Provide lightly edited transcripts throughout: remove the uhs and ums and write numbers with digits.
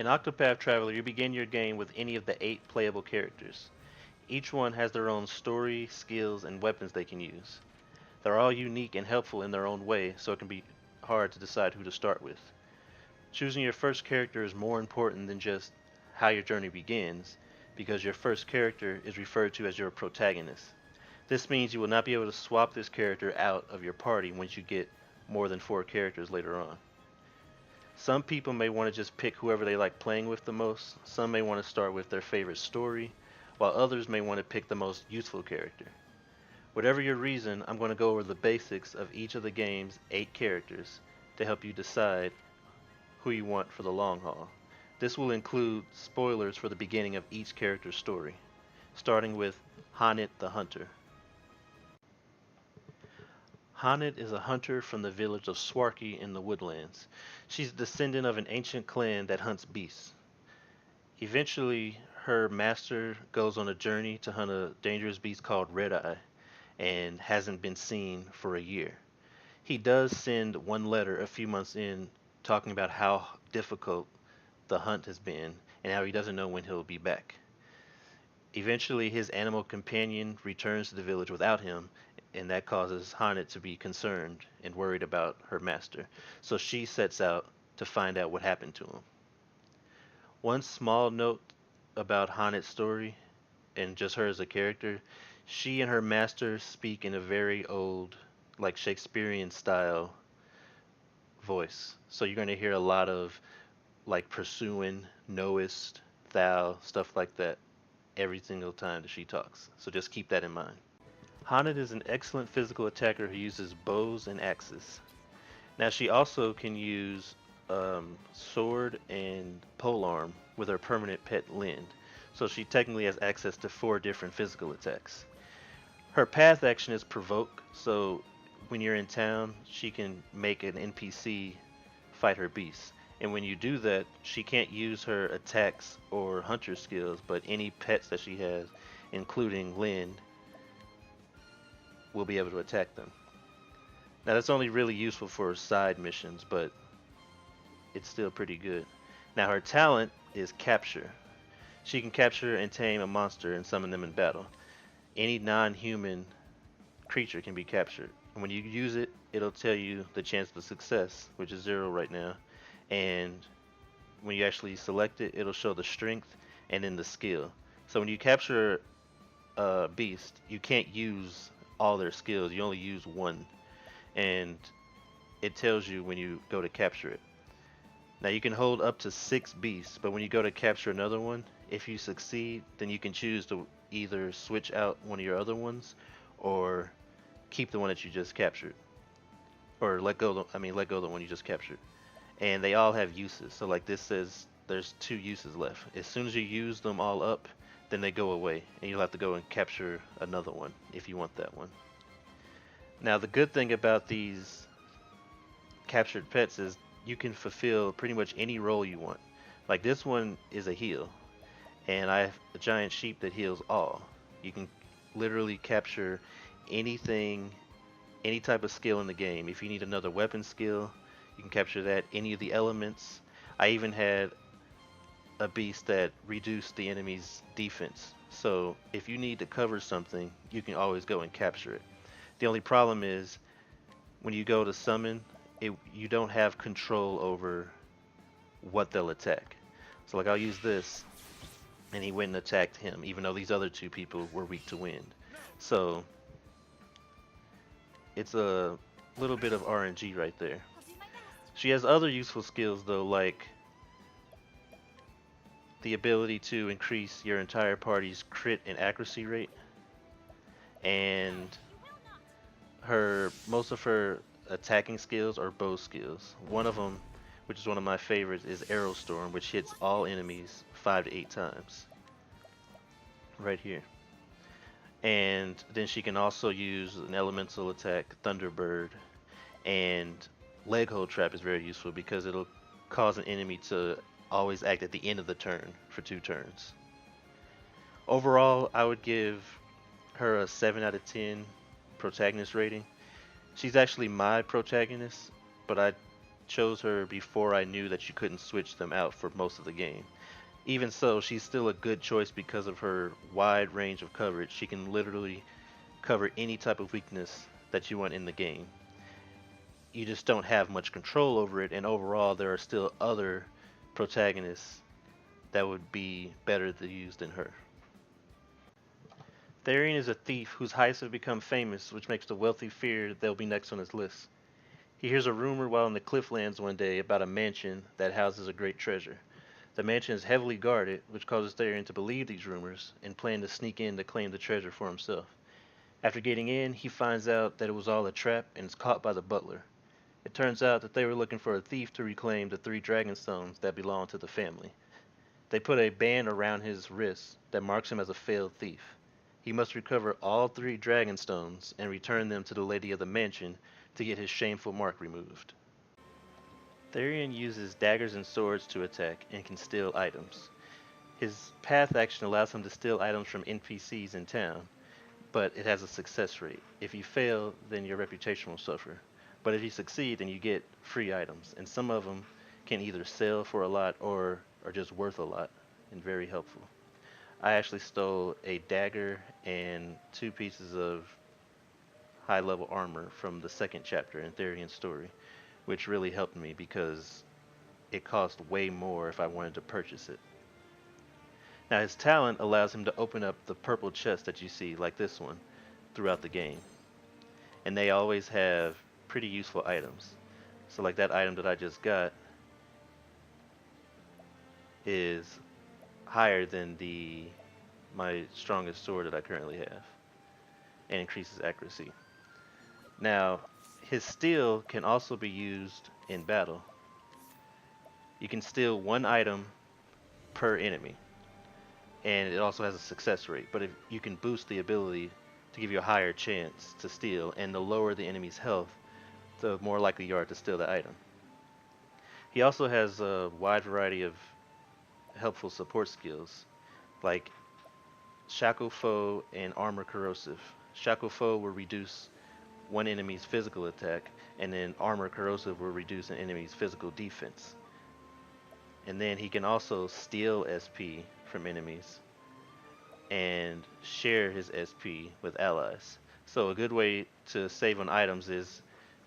In Octopath Traveler, you begin your game with any of the 8 playable characters. Each one has their own story, skills, and weapons they can use. They're all unique and helpful in their own way, so it can be hard to decide who to start with. Choosing your first character is more important than just how your journey begins, because your first character is referred to as your protagonist. This means you will not be able to swap this character out of your party once you get more than 4 characters later on. Some people may want to just pick whoever they like playing with the most, some may want to start with their favorite story, while others may want to pick the most useful character. Whatever your reason, I'm going to go over the basics of each of the game's 8 characters to help you decide who you want for the long haul. This will include spoilers for the beginning of each character's story, starting with Hana the Hunter. Hana is a hunter from the village of Swarky in the woodlands. She's a descendant of an ancient clan that hunts beasts. Eventually, her master goes on a journey to hunt a dangerous beast called Red Eye and hasn't been seen for a year. He does send one letter a few months in talking about how difficult the hunt has been and how he doesn't know when he'll be back. Eventually, his animal companion returns to the village without him, and that causes Hanet to be concerned and worried about her master. So she sets out to find out what happened to him. One small note about Hanet's story, and just her as a character, she and her master speak in a very old, like Shakespearean style voice. So you're going to hear a lot of like pursuing, knowest, thou, stuff like that every single time that she talks. So just keep that in mind. Hanat is an excellent physical attacker who uses bows and axes. Now she also can use sword and polearm with her permanent pet Lind. So she technically has access to 4 different physical attacks. Her path action is provoke, so when you're in town, she can make an NPC fight her beast. And when you do that, she can't use her attacks or hunter skills, but any pets that she has, including Lynn, will be able to attack them. Now that's only really useful for side missions, but it's still pretty good. Now her talent is capture. She can capture and tame a monster and summon them in battle. Any non-human creature can be captured. And when you use it, it'll tell you the chance of success, which is 0 right now. And when you actually select it, it'll show the strength and then the skill. So when you capture a beast, you can't use all their skills. You only use one. And it tells you when you go to capture it. Now you can hold up to 6 beasts, but when you go to capture another one, if you succeed, then you can choose to either switch out one of your other ones or keep the one that you just captured. Or let go of the one you just captured. And they all have uses. So like this says there's 2 uses left. As soon as you use them all up, then they go away and you'll have to go and capture another one if you want that one. Now the good thing about these captured pets is you can fulfill pretty much any role you want. Like this one is a heal, and I have a giant sheep that heals all. You can literally capture anything, any type of skill in the game. If you need another weapon skill, you can capture that. Any of the elements. I even had a beast that reduced the enemy's defense. So if you need to cover something, you can always go and capture it. The only problem is when you go to summon, you don't have control over what they'll attack. So like I'll use this, and he went and attacked him, even though these other 2 people were weak to wind. So it's a little bit of RNG right there. She has other useful skills though, like the ability to increase your entire party's crit and accuracy rate, and most of her attacking skills are bow skills. One of them, which is one of my favorites, is Arrow Storm, which hits all enemies 5 to 8 times. Right here. And then she can also use an elemental attack, Thunderbird, and Leg Hold Trap is very useful because it'll cause an enemy to always act at the end of the turn for 2 turns. Overall, I would give her a 7 out of 10 protagonist rating. She's actually my protagonist, but I chose her before I knew that you couldn't switch them out for most of the game. Even so, she's still a good choice because of her wide range of coverage. She can literally cover any type of weakness that you want in the game. You just don't have much control over it, and overall, there are still other protagonists that would be better to use than her. Therian is a thief whose heists have become famous, which makes the wealthy fear they'll be next on his list. He hears a rumor while in the Clifflands one day about a mansion that houses a great treasure. The mansion is heavily guarded, which causes Therian to believe these rumors and plan to sneak in to claim the treasure for himself. After getting in, he finds out that it was all a trap and is caught by the butler. It turns out that they were looking for a thief to reclaim the 3 dragonstones that belong to the family. They put a band around his wrist that marks him as a failed thief. He must recover all 3 dragonstones and return them to the lady of the mansion to get his shameful mark removed. Therian uses daggers and swords to attack and can steal items. His path action allows him to steal items from NPCs in town, but it has a success rate. If you fail, then your reputation will suffer. But if you succeed, then you get free items, and some of them can either sell for a lot or are just worth a lot and very helpful. I actually stole a dagger and 2 pieces of high level armor from the second chapter in Therian's story, which really helped me because it cost way more if I wanted to purchase it. Now his talent allows him to open up the purple chests that you see, like this one, throughout the game. And they always have pretty useful items. So like that item that I just got is higher than my strongest sword that I currently have and increases accuracy. Now, his steal can also be used in battle. You can steal 1 item per enemy, and it also has a success rate. But if you can boost the ability to give you a higher chance to steal, and the lower the enemy's health, the more likely you are to steal the item. He also has a wide variety of helpful support skills, like Shackle Foe and Armor Corrosive. Shackle Foe will reduce one enemy's physical attack, and then Armor Corrosive will reduce an enemy's physical defense. And then he can also steal SP from enemies and share his SP with allies. So a good way to save on items is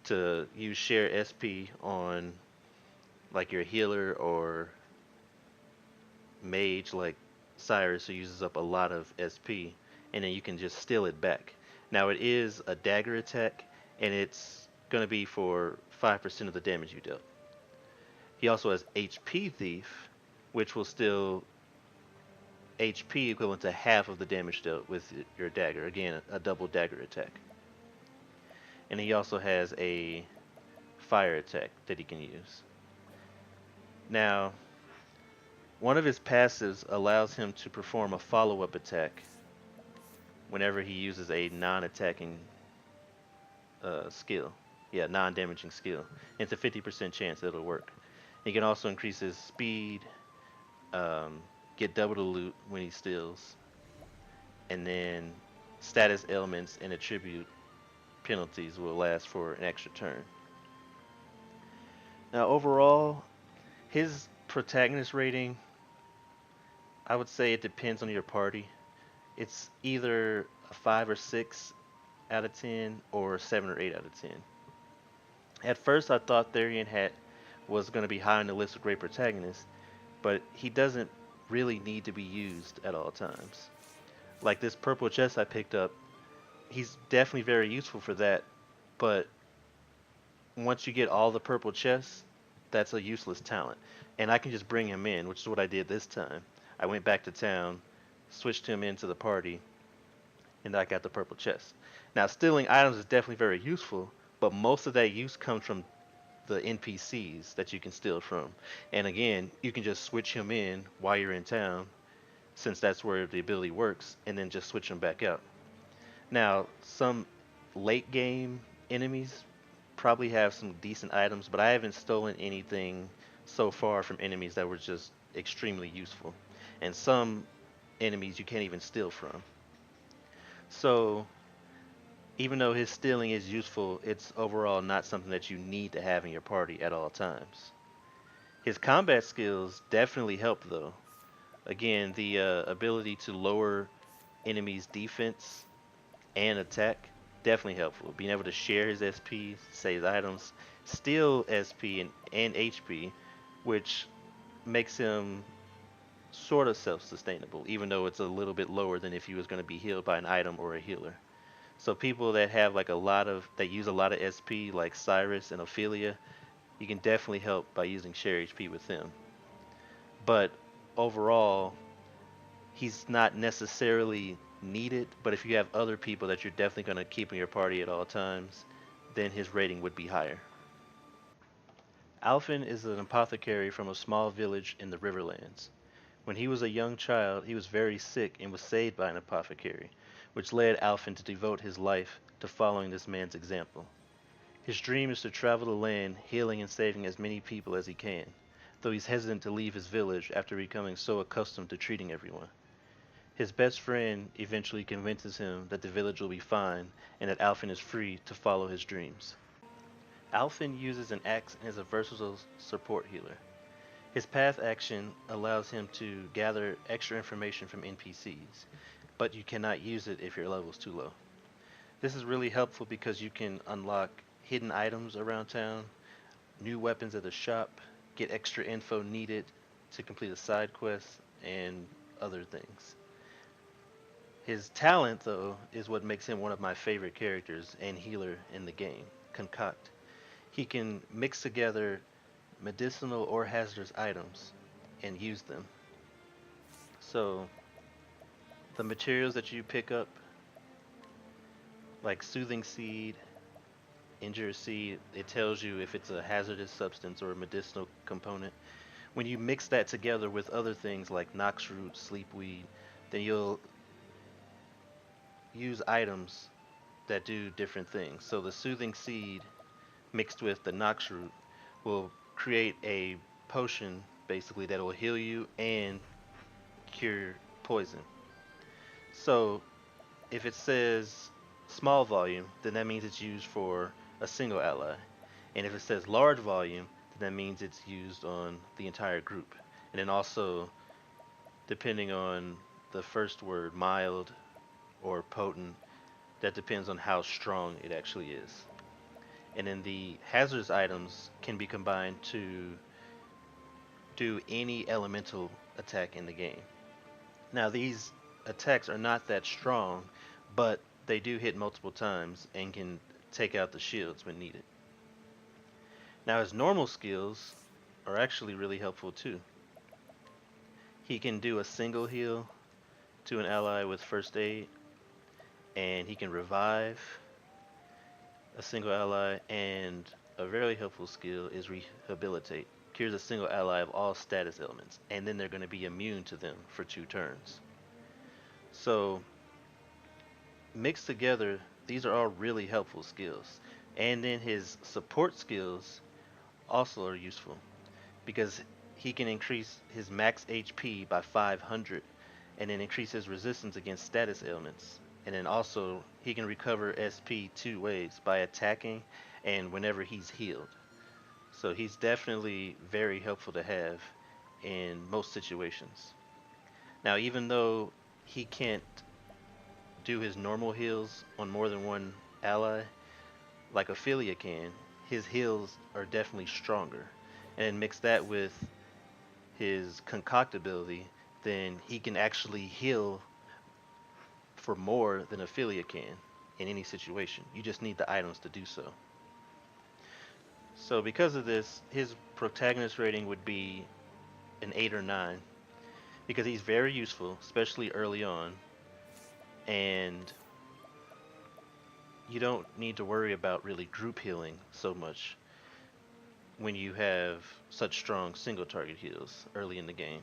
to use share SP on like your healer or mage like Syrus, who uses up a lot of SP, and then you can just steal it back. Now it is a dagger attack, and it's going to be for 5% of the damage you dealt. He also has HP Thief, which will steal HP equivalent to half of the damage dealt with your dagger. Again, a double dagger attack. And he also has a fire attack that he can use. Now, one of his passives allows him to perform a follow-up attack whenever he uses a non-attacking skill. Yeah, non-damaging skill. It's a 50% chance that it'll work. He can also increase his speed, get double the loot when he steals, and then status ailments and attribute penalties will last for an extra turn. Now overall, his protagonist rating, I would say it depends on your party. It's either a 5 or 6 out of 10 or a 7 or 8 out of 10. At first I thought Therian was going to be high on the list of great protagonists, but he doesn't really need to be used at all times. Like this purple chest I picked up, he's definitely very useful for that, but once you get all the purple chests, that's a useless talent. And I can just bring him in, which is what I did this time. I went back to town, switched him into the party, and I got the purple chest. Now stealing items is definitely very useful, but most of that use comes from the NPCs that you can steal from. And again, you can just switch him in while you're in town, since that's where the ability works, and then just switch him back out. Now, some late game enemies probably have some decent items, but I haven't stolen anything so far from enemies that were just extremely useful. And some enemies you can't even steal from. So, Even though his stealing is useful, it's overall not something that you need to have in your party at all times. His combat skills definitely help though. Again, the ability to lower enemies' defense and attack, definitely helpful. Being able to share his SP, save items, steal SP and HP, which makes him sort of self-sustainable, even though it's a little bit lower than if he was going to be healed by an item or a healer. So people that have like a lot of that use a lot of SP, like Syrus and Ophelia, you can definitely help by using share HP with them. But overall, he's not necessarily needed. But if you have other people that you're definitely going to keep in your party at all times, then his rating would be higher. Alphen is an apothecary from a small village in the Riverlands. When he was a young child, he was very sick and was saved by an apothecary, which led Alphen to devote his life to following this man's example. His dream is to travel the land, healing and saving as many people as he can, though he's hesitant to leave his village after becoming so accustomed to treating everyone. His best friend eventually convinces him that the village will be fine and that Alphen is free to follow his dreams. Alphen uses an axe and is a versatile support healer. His path action allows him to gather extra information from NPCs, but you cannot use it if your level is too low. This is really helpful because you can unlock hidden items around town, new weapons at the shop, get extra info needed to complete a side quest, and other things. His talent, though, is what makes him one of my favorite characters and healer in the game. Concoct. He can mix together medicinal or hazardous items and use them. So, the materials that you pick up, like soothing seed, injure seed, it tells you if it's a hazardous substance or a medicinal component. When you mix that together with other things like nox root, sleepweed, then you'll use items that do different things. So the soothing seed mixed with the nox root will create a potion basically that will heal you and cure poison. So if it says small volume, then that means it's used for a single ally. And if it says large volume, then that means it's used on the entire group. And then also, depending on the first word, mild or potent, that depends on how strong it actually is. And then the hazardous items can be combined to do any elemental attack in the game. Now, these attacks are not that strong, but they do hit multiple times and can take out the shields when needed. Now, his normal skills are actually really helpful too. He can do a single heal to an ally with first aid, and he can revive a single ally, and a very helpful skill is rehabilitate. Cures a single ally of all status elements, and then they're going to be immune to them for 2 turns. So, mixed together, these are all really helpful skills. And then his support skills also are useful because he can increase his max HP by 500 and then increase his resistance against status ailments. And then also he can recover SP 2 ways by attacking and whenever he's healed. So he's definitely very helpful to have in most situations. Now, even though he can't do his normal heals on more than one ally, like Ophelia can, his heals are definitely stronger. And then mix that with his concoct ability, then he can actually heal for more than Ophelia can in any situation. You just need the items to do so. So because of this, his protagonist rating would be an 8 or 9 because he's very useful, especially early on, and you don't need to worry about really group healing so much when you have such strong single target heals early in the game.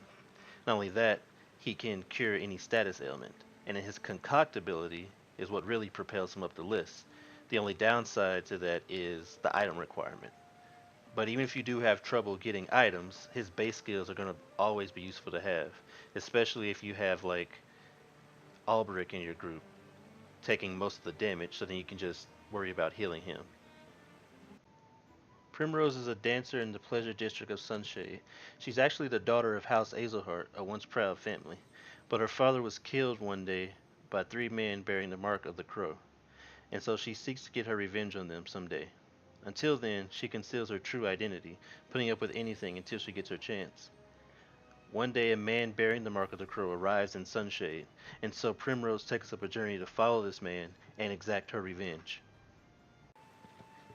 Not only that, he can cure any status ailment, and his concoct ability is what really propels him up the list. The only downside to that is the item requirement. But even if you do have trouble getting items, his base skills are going to always be useful to have, especially if you have like Albrecht in your group. taking most of the damage, so then you can just worry about healing him. Primrose is a dancer in the Pleasure District of Sunshade. She's actually the daughter of House Azelhart, a once proud family, but her father was killed one day by three men bearing the mark of the crow, and so she seeks to get her revenge on them someday. Until then, she conceals her true identity, putting up with anything until she gets her chance. One day, a man bearing the mark of the crow arrives in Sunshade, and so Primrose takes up a journey to follow this man and exact her revenge.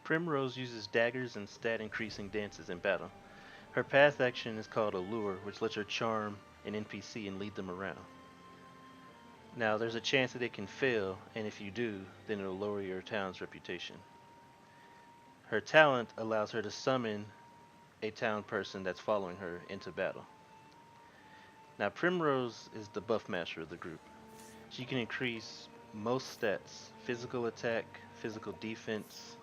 Primrose uses daggers and stat increasing dances in battle. Her path action is called Allure, which lets her charm an NPC and lead them around. Now, there's a chance that it can fail, and if you do, then it'll lower your town's reputation. Her talent allows her to summon a town person that's following her into battle. Now, Primrose is the buff master of the group. She can increase most stats: physical attack, physical defense,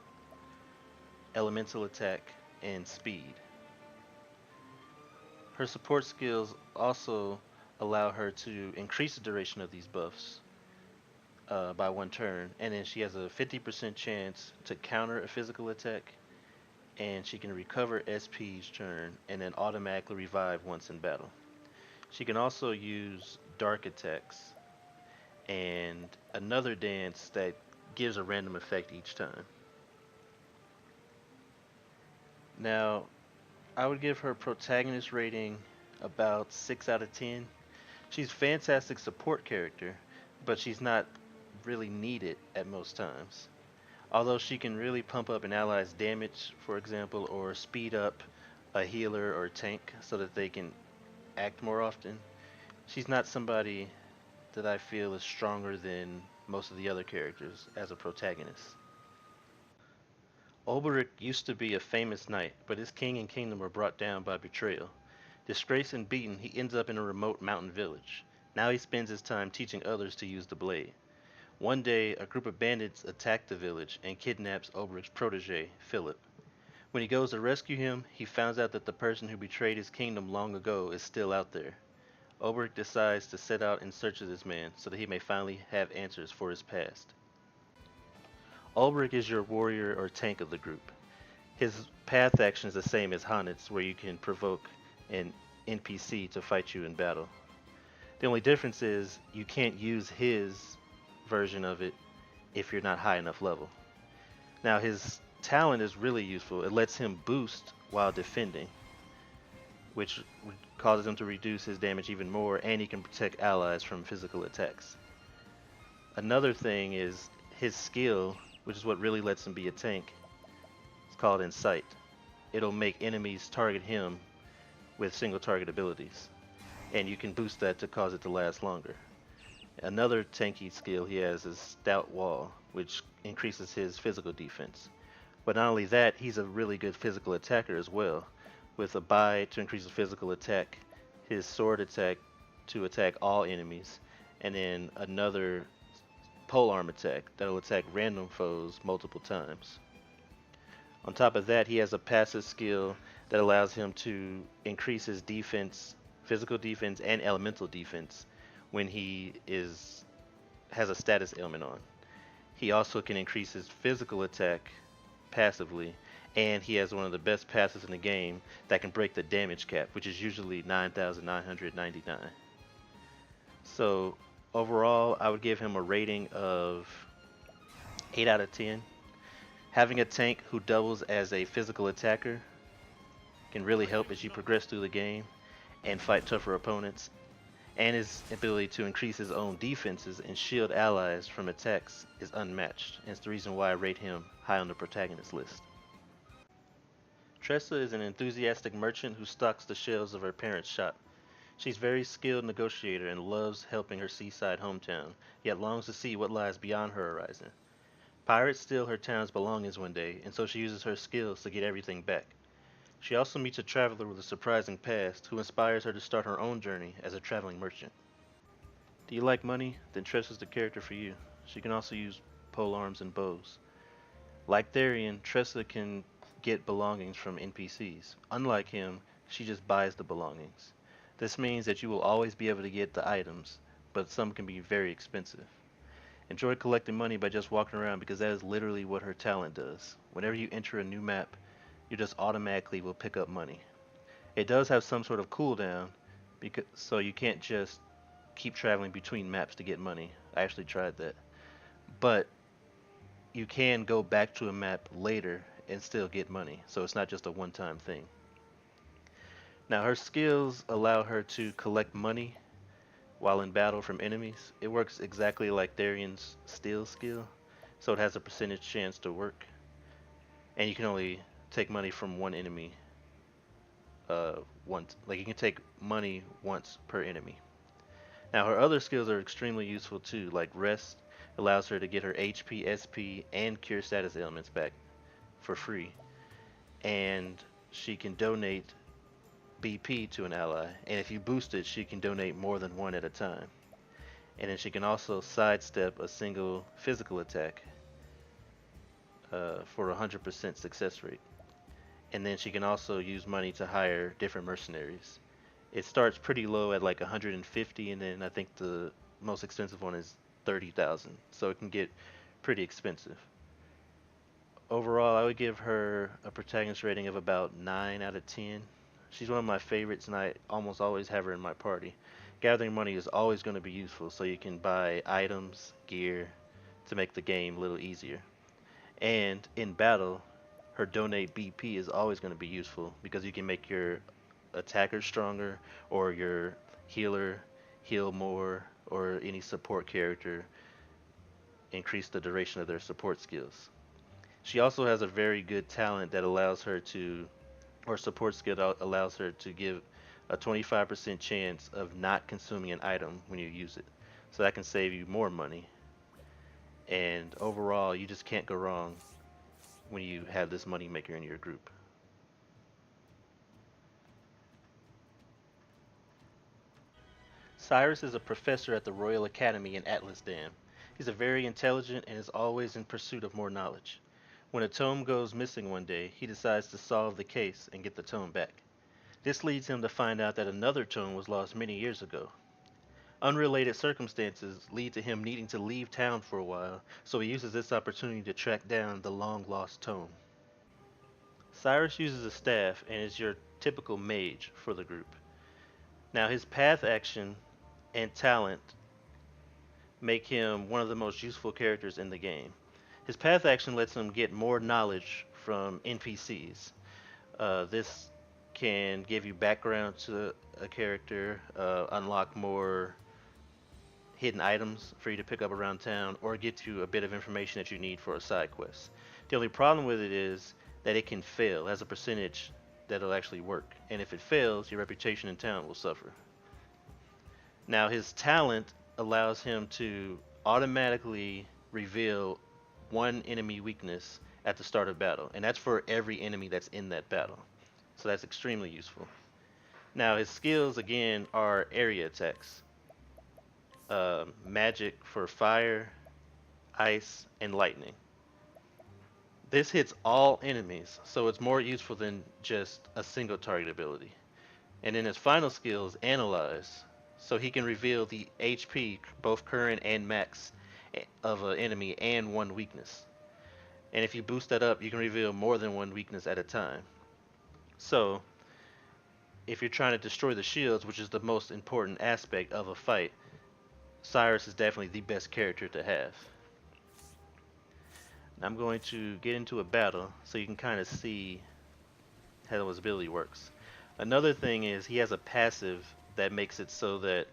elemental attack, and speed. Her support skills also allow her to increase the duration of these buffs by one turn, and then she has a 50% chance to counter a physical attack, and she can recover SP each turn, and then automatically revive once in battle. She can also use dark attacks and another dance that gives a random effect each time. Now, I would give her protagonist rating about 6 out of 10. She's a fantastic support character, but she's not really needed at most times. Although she can really pump up an ally's damage, for example, or speed up a healer or tank so that they can act more often, she's not somebody that I feel is stronger than most of the other characters as a protagonist. Albrecht used to be a famous knight, but his king and kingdom were brought down by betrayal. Disgraced and beaten, he ends up in a remote mountain village. Now he spends his time teaching others to use the blade. One day, a group of bandits attack the village and kidnaps Albrecht's protege, Philip. When he goes to rescue him, he finds out that the person who betrayed his kingdom long ago is still out there. Albrecht decides to set out in search of this man so that he may finally have answers for his past. Albrecht is your warrior or tank of the group. His path action is the same as Hana's, where you can provoke an NPC to fight you in battle. The only difference is you can't use his version of it if you're not high enough level. Now, his talent is really useful. It lets him boost while defending, which causes him to reduce his damage even more, and he can protect allies from physical attacks. Another thing is his skill, which is what really lets him be a tank. It's called Insight. It'll make enemies target him with single target abilities, and you can boost that to cause it to last longer. Another tanky skill he has is Stout Wall, which increases his physical defense. But not only that, he's a really good physical attacker as well, with a bite to increase his physical attack, his sword attack to attack all enemies, and then another polearm attack that'll attack random foes multiple times. On top of that, he has a passive skill that allows him to increase his defense, physical defense, and elemental defense when he has a status ailment on. He also can increase his physical attack passively, and he has one of the best passives in the game that can break the damage cap, which is usually 9,999. So overall, I would give him a rating of 8 out of 10. Having a tank who doubles as a physical attacker can really help as you progress through the game and fight tougher opponents, and his ability to increase his own defenses and shield allies from attacks is unmatched, and it's the reason why I rate him high on the protagonist list. Tressa is an enthusiastic merchant who stocks the shelves of her parents' shop. She's a very skilled negotiator and loves helping her seaside hometown, yet longs to see what lies beyond her horizon. Pirates steal her town's belongings one day, and so she uses her skills to get everything back. She also meets a traveler with a surprising past who inspires her to start her own journey as a traveling merchant. Do you like money? Then Tressa's the character for you. She can also use polearms and bows. Like Therian, Tressa can get belongings from NPCs. Unlike him, she just buys the belongings. This means that you will always be able to get the items, but some can be very expensive. Enjoy collecting money by just walking around because that is literally what her talent does. Whenever you enter a new map, you just automatically will pick up money. It does have some sort of cooldown, because so you can't just keep traveling between maps to get money. I actually tried that. But you can go back to a map later and still get money. So it's not just a one-time thing. Now her skills allow her to collect money while in battle from enemies. It works exactly like Therian's steal skill, so it has a percentage chance to work. And you can only take money from one enemy once. Like you can take money once per enemy. Now her other skills are extremely useful too, like rest allows her to get her HP, SP, and cure status ailments back for free. And she can donate BP to an ally, and if you boost it, she can donate more than one at a time. And then she can also sidestep a single physical attack for a 100% success rate. And then she can also use money to hire different mercenaries. It starts pretty low at like 150, and then I think the most expensive one is 30,000. So it can get pretty expensive. Overall, I would give her a protagonist rating of about 9 out of 10. She's one of my favorites, and I almost always have her in my party. Gathering money is always going to be useful, so you can buy items, gear, to make the game a little easier. And in battle, her donate BP is always going to be useful because you can make your attacker stronger or your healer heal more or any support character increase the duration of their support skills. She also has a very good talent that allows her to, or support skill that allows her to give a 25% chance of not consuming an item when you use it. So that can save you more money. And overall, you just can't go wrong when you have this money maker in your group. Syrus is a professor at the Royal Academy in Atlas Dam. He's a very intelligent and is always in pursuit of more knowledge. When a tome goes missing one day, he decides to solve the case and get the tome back. This leads him to find out that another tome was lost many years ago. Unrelated circumstances lead to him needing to leave town for a while, so he uses this opportunity to track down the long lost tome. Syrus uses a staff and is your typical mage for the group. Now, his path action and talent make him one of the most useful characters in the game. His path action lets him get more knowledge from NPCs. This can give you background to a character, unlock more hidden items for you to pick up around town, or get you a bit of information that you need for a side quest. The only problem with it is that it can fail, as a percentage that it'll actually work. And if it fails, your reputation in town will suffer. Now, his talent allows him to automatically reveal one enemy weakness at the start of battle, and that's for every enemy that's in that battle. So that's extremely useful. Now, his skills again are area attacks, magic for fire, ice, and lightning. This hits all enemies, so it's more useful than just a single target ability. And then his final skill is Analyze, so he can reveal the HP, both current and max, of an enemy and one weakness. And if you boost that up, you can reveal more than one weakness at a time. So, if you're trying to destroy the shields, which is the most important aspect of a fight, Syrus is definitely the best character to have. I'm going to get into a battle so you can kind of see how his ability works. Another thing is he has a passive that makes it so that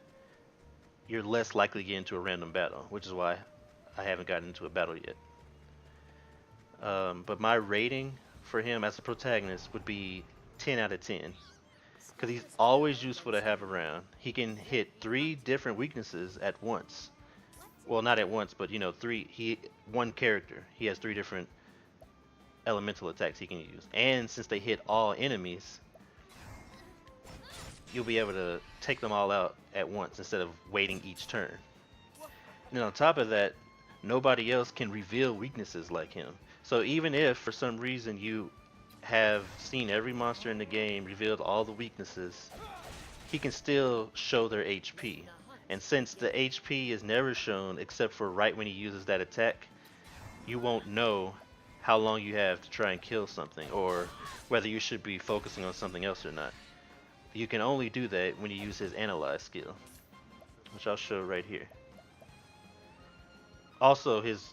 you're less likely to get into a random battle, which is why I haven't gotten into a battle yet. But my rating for him as a protagonist would be 10 out of 10. Because he's always useful to have around. He can hit 3 different weaknesses at once. Well, not at once, but one character. He has 3 different elemental attacks he can use. And since they hit all enemies, you'll be able to take them all out at once instead of waiting each turn. And then on top of that, nobody else can reveal weaknesses like him. So even if for some reason you have seen every monster in the game, revealed all the weaknesses, he can still show their HP. And since the HP is never shown except for right when he uses that attack, you won't know how long you have to try and kill something or whether you should be focusing on something else or not. You can only do that when you use his Analyze skill, which I'll show right here. Also, his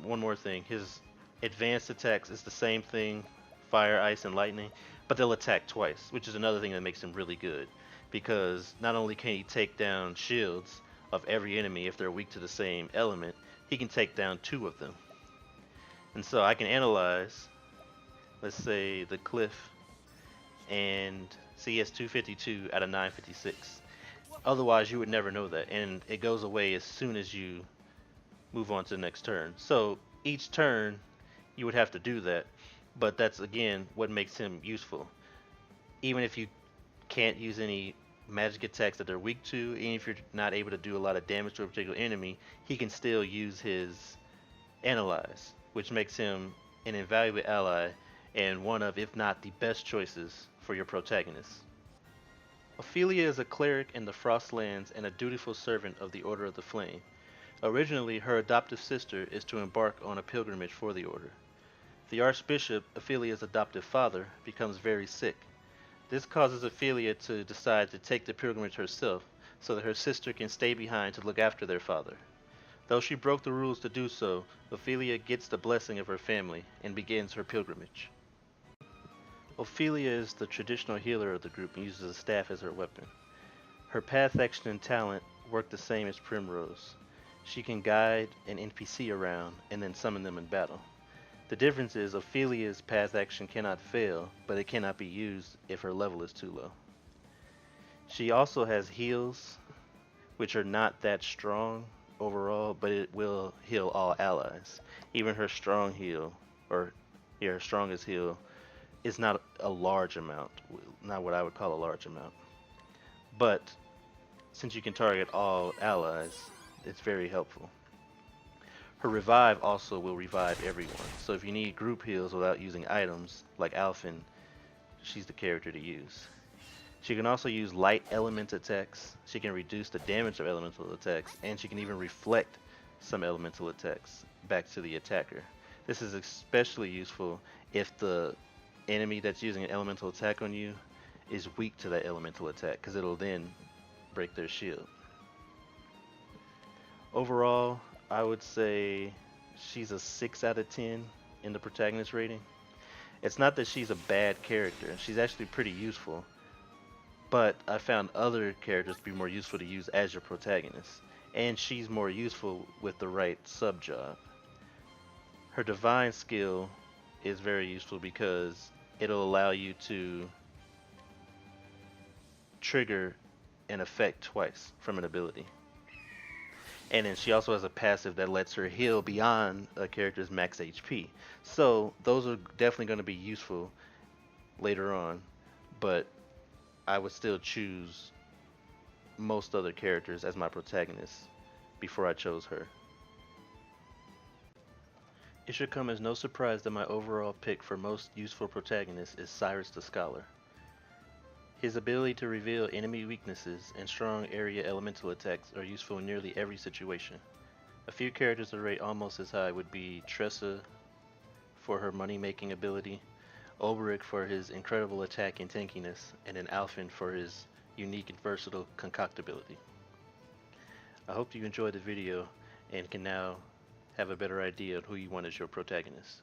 one more thing, his advanced attacks is the same thing, fire, ice, and lightning, but they'll attack twice, which is another thing that makes him really good, because not only can he take down shields of every enemy if they're weak to the same element, he can take down 2 of them. And so I can analyze, let's say, the cliff, and see he has 252 out of 956. Otherwise, you would never know that, and it goes away as soon as you move on to the next turn. So each turn, you would have to do that, but that's again what makes him useful. Even if you can't use any magic attacks that they're weak to, even if you're not able to do a lot of damage to a particular enemy, he can still use his Analyze, which makes him an invaluable ally and one of, if not the best choices for your protagonist. Ophelia is a cleric in the Frostlands and a dutiful servant of the Order of the Flame. Originally, her adoptive sister is to embark on a pilgrimage for the Order. The Archbishop, Ophelia's adoptive father, becomes very sick. This causes Ophelia to decide to take the pilgrimage herself so that her sister can stay behind to look after their father. Though she broke the rules to do so, Ophelia gets the blessing of her family and begins her pilgrimage. Ophelia is the traditional healer of the group and uses a staff as her weapon. Her path action and talent work the same as Primrose. She can guide an NPC around and then summon them in battle. The difference is Ophelia's path action cannot fail, but it cannot be used if her level is too low. She also has heals, which are not that strong overall, but it will heal all allies. Even her strong heal, or her strongest heal, is not a large amount, not what I would call a large amount. But since you can target all allies, it's very helpful. Her revive also will revive everyone, so if you need group heals without using items, like Alphen, she's the character to use. She can also use light element attacks, she can reduce the damage of elemental attacks, and she can even reflect some elemental attacks back to the attacker. This is especially useful if the enemy that's using an elemental attack on you is weak to that elemental attack, because it'll then break their shield. Overall, I would say she's a 6 out of 10 in the protagonist rating. It's not that she's a bad character, she's actually pretty useful, but I found other characters to be more useful to use as your protagonist, and she's more useful with the right sub-job. Her divine skill is very useful because it'll allow you to trigger an effect twice from an ability. And then she also has a passive that lets her heal beyond a character's max HP. So those are definitely going to be useful later on, but I would still choose most other characters as my protagonist before I chose her. It should come as no surprise that my overall pick for most useful protagonist is Syrus the Scholar. His ability to reveal enemy weaknesses and strong area elemental attacks are useful in nearly every situation. A few characters I rate almost as high would be Tressa for her money-making ability, Albrecht for his incredible attack and tankiness, and then Alphen for his unique and versatile concoctability. I hope you enjoyed the video and can now have a better idea of who you want as your protagonist.